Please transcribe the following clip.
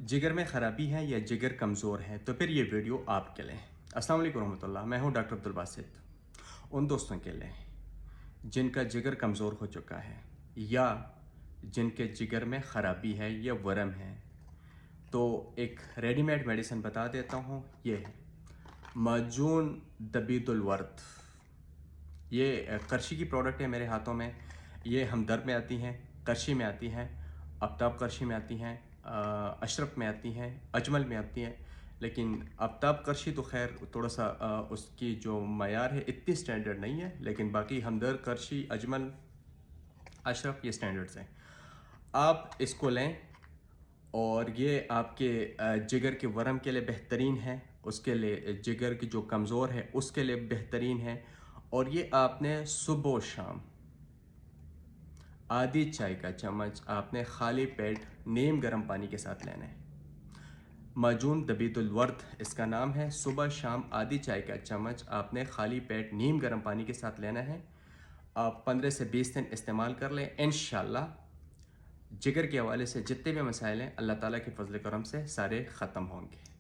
जिगर में ख़राबी है या जिगर कमज़ोर है तो फिर ये वीडियो आपके लिए। अस्सलाम वालेकुम रहमतुल्लाह। मैं हूँ डॉक्टर अब्दुल बासित। उन दोस्तों के लिए जिनका जिगर कमज़ोर हो चुका है या जिनके जिगर में ख़राबी है या वरम है, तो एक रेडीमेड मेडिसिन बता देता हूँ। ये है माजून दबीदुल वर्द। ये करशी की प्रोडक्ट है मेरे हाथों में। ये हमदर्द में आती हैं, करशी में आती हैं, आफ्ताब करशी में आती हैं, अशरफ में आती हैं, अजमल में आती हैं। लेकिन आफ्ताब करशी तो खैर थोड़ा सा उसकी जो मयार है इतनी स्टैंडर्ड नहीं है, लेकिन बाकी हमदर्द, करशी, अजमल, अशरफ ये स्टैंडर्ड्स हैं। आप इसको लें और ये आपके जिगर के वरम के लिए बेहतरीन है, उसके लिए जिगर की जो कमज़ोर है उसके लिए बेहतरीन है। और ये आपने सुबह और शाम आधी चाय का चम्मच आपने खाली पेट नीम गर्म पानी के साथ लेना है। माजून दबीदुल वर्द इसका नाम है। सुबह शाम आधी चाय का चम्मच आपने खाली पेट नीम गर्म पानी के साथ लेना है। आप 15 से 20 दिन इस्तेमाल कर लें, इंशाल्लाह जिगर के हवाले से जितने भी मसाइल हैं अल्लाह ताला के फजल करम से सारे ख़त्म होंगे।